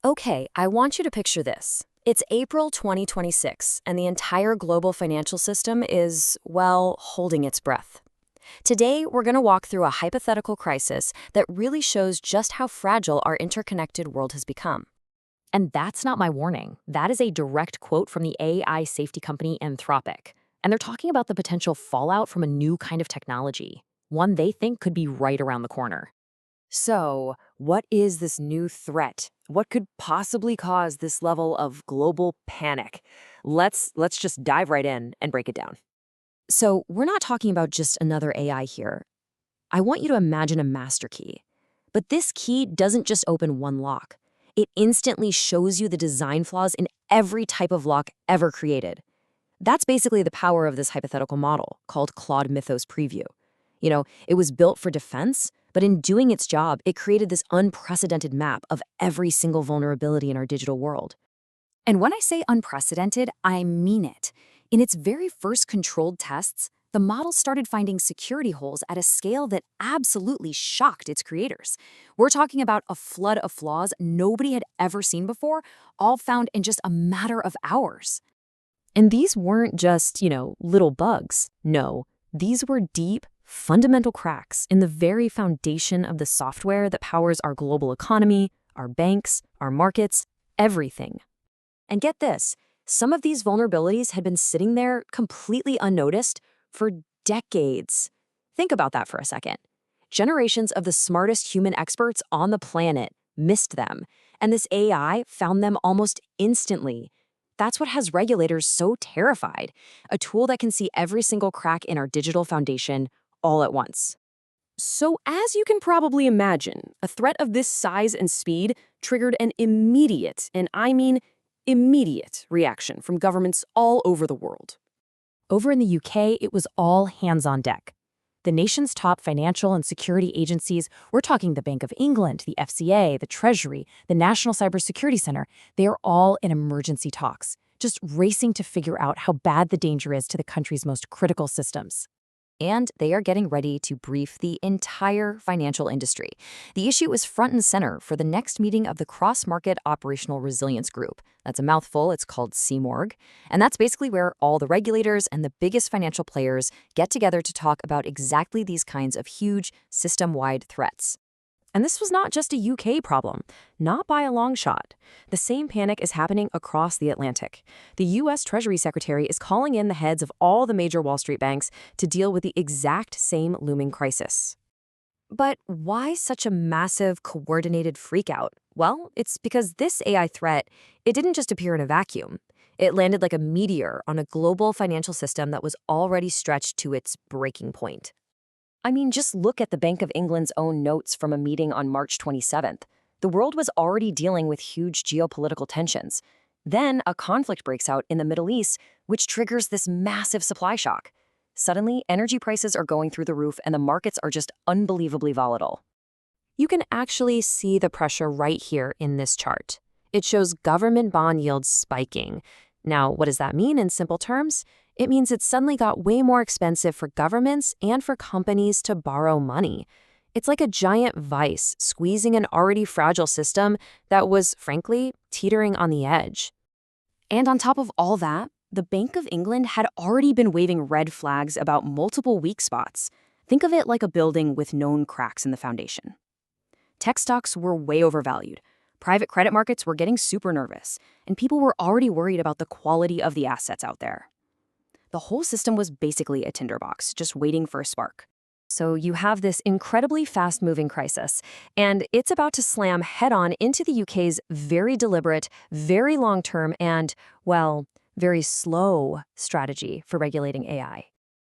Okay, I want you to picture this. It's April 2026, and the entire global financial system is, well, holding its breath. Today, we're going to walk through a hypothetical crisis that really shows just how fragile our interconnected world has become. And that's not my warning. That is a direct quote from the AI safety company Anthropic. And they're talking about the potential fallout from a new kind of technology, one they think could be right around the corner. So, what is this new threat? What could possibly cause this level of global panic? Let's just dive right in and break it down. So, we're not talking about just another AI here. I want you to imagine a master key. But this key doesn't just open one lock. It instantly shows you the design flaws in every type of lock ever created. That's basically the power of this hypothetical model, called Claude Mythos Preview. It was built for defense, but in doing its job, it created this unprecedented map of every single vulnerability in our digital world. And when I say unprecedented, I mean it. In its very first controlled tests, the model started finding security holes at a scale that absolutely shocked its creators. We're talking about a flood of flaws nobody had ever seen before, all found in just a matter of hours. And these weren't just, little bugs. No, these were deep, fundamental cracks in the very foundation of the software that powers our global economy, our banks, our markets, everything. And get this, some of these vulnerabilities had been sitting there completely unnoticed for decades. Think about that for a second. Generations of the smartest human experts on the planet missed them, and this AI found them almost instantly. That's what has regulators so terrified, a tool that can see every single crack in our digital foundation all at once. So as you can probably imagine, a threat of this size and speed triggered an immediate, and I mean immediate, reaction from governments all over the world. Over in the UK, it was all hands on deck. The nation's top financial and security agencies, we're talking the Bank of England, the FCA, the Treasury, the National Cybersecurity Center, they are all in emergency talks, just racing to figure out how bad the danger is to the country's most critical systems. And they are getting ready to brief the entire financial industry. The issue is front and center for the next meeting of the Cross-Market Operational Resilience Group. That's a mouthful, it's called CMORG. And that's basically where all the regulators and the biggest financial players get together to talk about exactly these kinds of huge, system-wide threats. And this was not just a UK problem, not by a long shot. The same panic is happening across the Atlantic. The U.S. Treasury Secretary is calling in the heads of all the major Wall Street banks to deal with the exact same looming crisis. But why such a massive, coordinated freakout? Well, it's because this AI threat, it didn't just appear in a vacuum. It landed like a meteor on a global financial system that was already stretched to its breaking point. I mean, just look at the Bank of England's own notes from a meeting on March 27th. The world was already dealing with huge geopolitical tensions. Then a conflict breaks out in the Middle East, which triggers this massive supply shock. Suddenly, energy prices are going through the roof and the markets are just unbelievably volatile. You can actually see the pressure right here in this chart. It shows government bond yields spiking. Now, what does that mean in simple terms? It means it suddenly got way more expensive for governments and for companies to borrow money. It's like a giant vice squeezing an already fragile system that was, frankly, teetering on the edge. And on top of all that, the Bank of England had already been waving red flags about multiple weak spots. Think of it like a building with known cracks in the foundation. Tech stocks were way overvalued. Private credit markets were getting super nervous, and people were already worried about the quality of the assets out there. The whole system was basically a tinderbox, just waiting for a spark. So you have this incredibly fast-moving crisis, and it's about to slam head-on into the UK's very deliberate, very long-term, and, well, very slow strategy for regulating AI.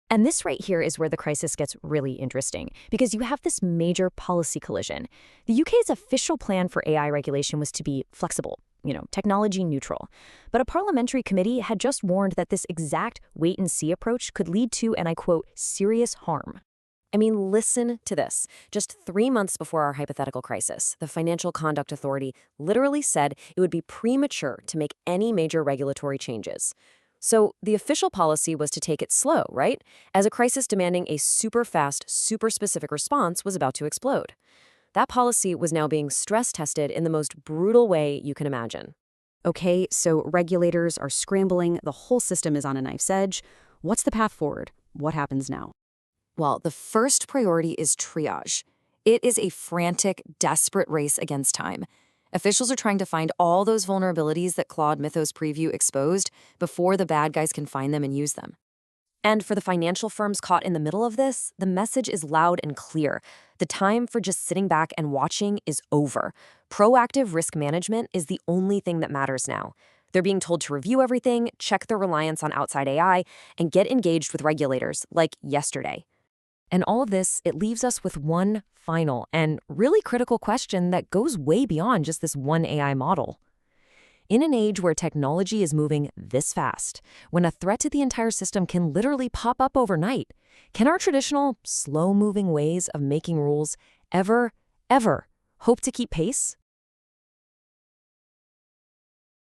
And this right here is where the crisis gets really interesting, because you have this major policy collision. The UK's official plan for AI regulation was to be flexible, technology neutral. But a parliamentary committee had just warned that this exact wait-and-see approach could lead to, and I quote, serious harm. I mean, listen to this. Just 3 months before our hypothetical crisis, the Financial Conduct Authority literally said it would be premature to make any major regulatory changes. So the official policy was to take it slow, right? As a crisis demanding a super fast, super specific response was about to explode. That policy was now being stress tested in the most brutal way you can imagine. Okay, so regulators are scrambling, the whole system is on a knife's edge. What's the path forward? What happens now? Well, the first priority is triage. It is a frantic, desperate race against time. Officials are trying to find all those vulnerabilities that Claude Mythos Preview exposed before the bad guys can find them and use them. And for the financial firms caught in the middle of this, the message is loud and clear. The time for just sitting back and watching is over. Proactive risk management is the only thing that matters now. They're being told to review everything, check their reliance on outside AI, and get engaged with regulators, like yesterday. And all of this, it leaves us with one final and really critical question that goes way beyond just this one AI model. In an age where technology is moving this fast, when a threat to the entire system can literally pop up overnight, can our traditional, slow-moving ways of making rules ever hope to keep pace?